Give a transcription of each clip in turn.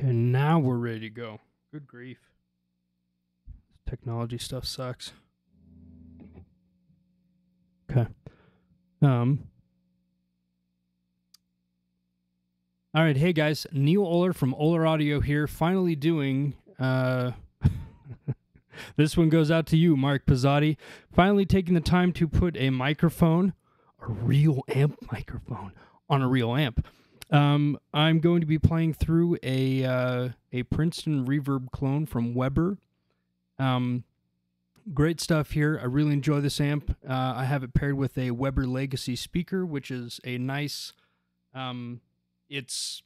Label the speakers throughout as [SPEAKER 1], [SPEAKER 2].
[SPEAKER 1] Okay, now we're ready to go. Good grief. Technology stuff sucks. Okay. All right, hey guys, Neil Oler from OLERAudio here, finally doing, this one goes out to you, Mark Pizzotti, finally taking the time to put a microphone, a real amp microphone, on a real amp. I'm going to be playing through a Princeton Reverb clone from Weber. Great stuff here. I really enjoy this amp. I have it paired with a Weber Legacy speaker, which is a nice, it's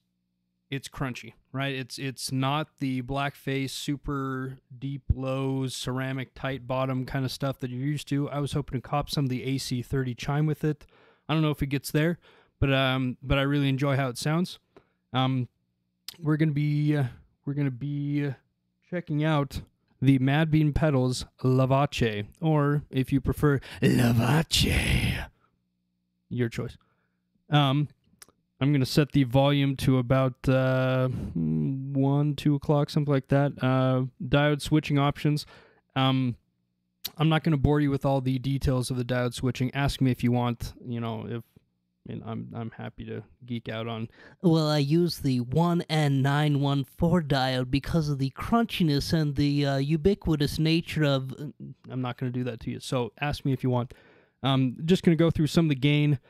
[SPEAKER 1] crunchy, right? It's not the blackface, super deep lows, ceramic tight bottom kind of stuff that you're used to. I was hoping to cop some of the AC30 chime with it. I don't know if it gets there, but I really enjoy how it sounds. We're gonna be checking out the Madbean Pedals La Vache, or if you prefer, La Vache. Your choice. I'm going to set the volume to about 1, 2 o'clock, something like that. Diode switching options. I'm not going to bore you with all the details of the diode switching. Ask me if you want, you know, I'm happy to geek out on.
[SPEAKER 2] Well, I use the 1N914 diode because of the crunchiness and the ubiquitous nature of...
[SPEAKER 1] I'm not going to do that to you, so ask me if you want. Just going to go through some of the gain,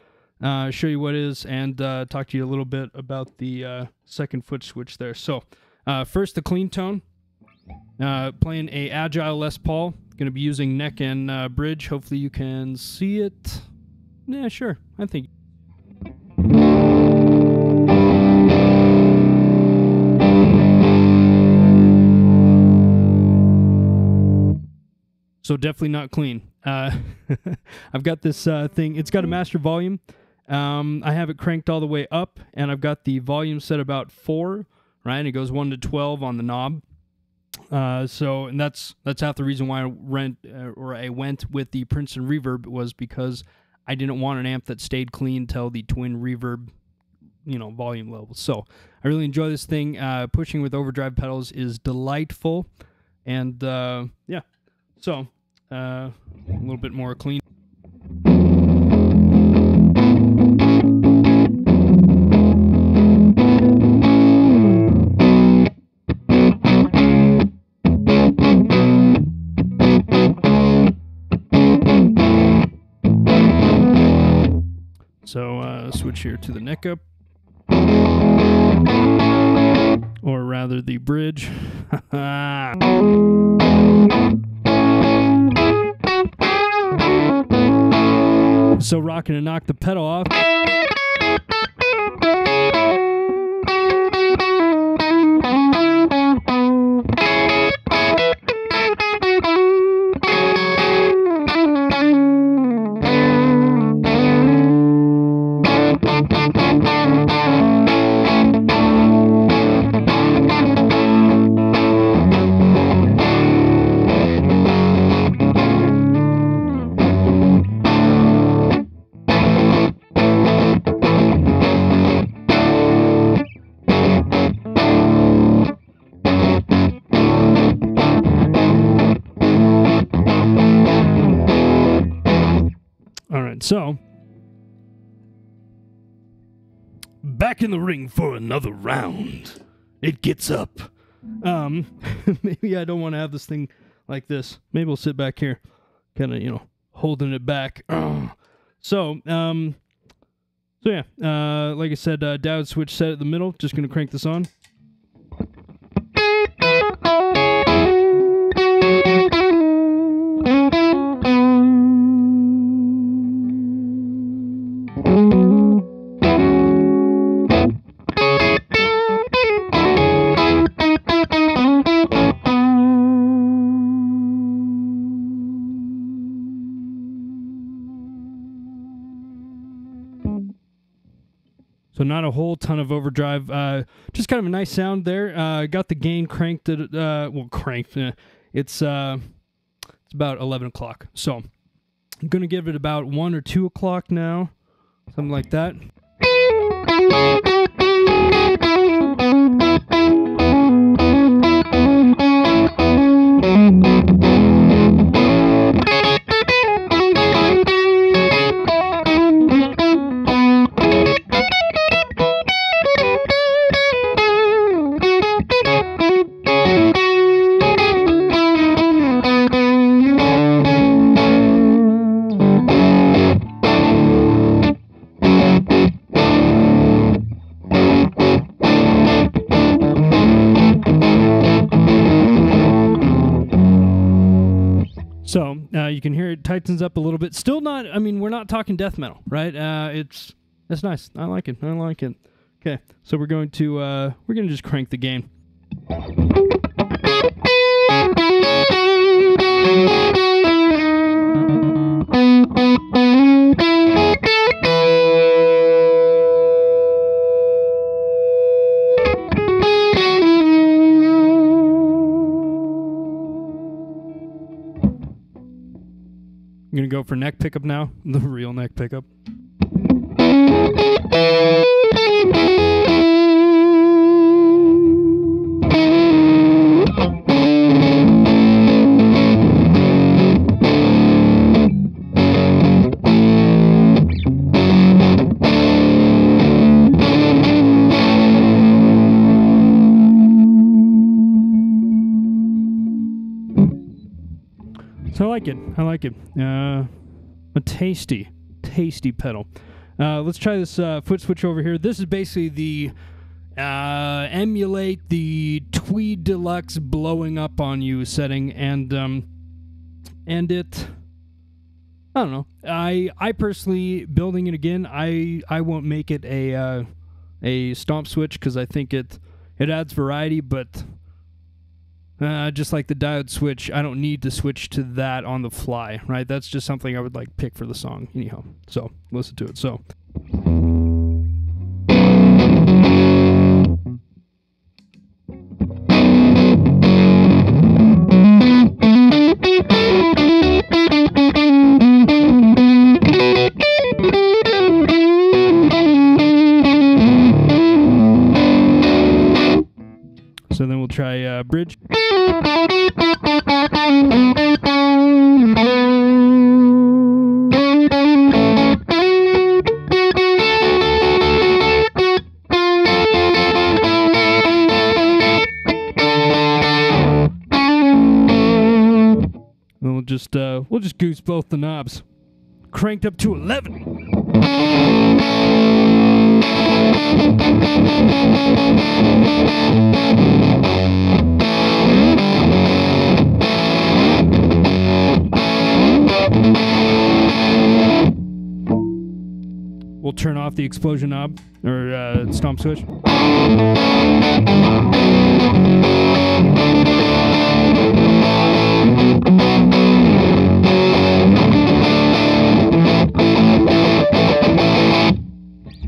[SPEAKER 1] show you what it is, and talk to you a little bit about the second foot switch there. So, first the clean tone. Playing a Agile Les Paul. Going to be using neck and bridge. Hopefully you can see it. Yeah, sure. I think... So definitely not clean. I've got this thing. It's got a master volume. I have it cranked all the way up, and I've got the volume set about 4, right? And it goes 1 to 12 on the knob. And that's half the reason why I went with the Princeton Reverb, was because I didn't want an amp that stayed clean till the twin reverb, volume level. So I really enjoy this thing. Pushing with overdrive pedals is delightful, and yeah. So a little bit more clean. So switch here to the neck up, or rather the bridge. So rocking to knock the pedal off. So, back in the ring for another round. It gets up. Maybe I don't want to have this thing like this. Maybe we'll sit back here, kind of, holding it back. So yeah, like I said, diode switch set at the middle. Just going to crank this on. So not a whole ton of overdrive, just kind of a nice sound there. Got the gain cranked at, it's about 11 o'clock. So I'm going to give it about 1 or 2 o'clock now, something like that. You can hear it tightens up a little bit. Still not, I mean, we're not talking death metal, right? It's nice. I like it. Okay, so we're going to just crank the gain. I'm going to go for neck pickup now, the real neck pickup. So I like it. A tasty pedal. Let's try this foot switch over here. This is basically the emulate the Tweed Deluxe blowing up on you setting, and it, I don't know. I personally, building it again, I won't make it a stomp switch because I think it adds variety, but just like the diode switch, I don't need to switch to that on the fly, right? That's just something I would like pick for the song anyhow. So listen to it. So. So then we'll try bridge. Then we'll just goose both the knobs. Cranked up to 11. We'll turn off the explosion knob, or stomp switch.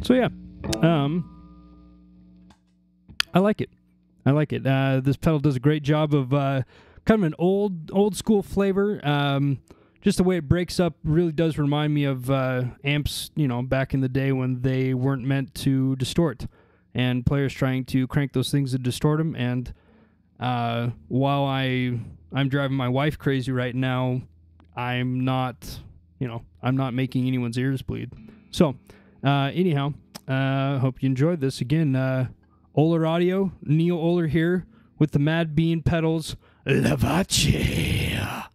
[SPEAKER 1] So yeah, I like it. This pedal does a great job of kind of an old school flavor. Just the way it breaks up really does remind me of amps, back in the day when they weren't meant to distort, and players trying to crank those things to distort them. And while I'm driving my wife crazy right now, I'm not making anyone's ears bleed. So anyhow, hope you enjoyed this. Again, OLERAudio, Neil Oler here with the Madbean Pedals La Vache.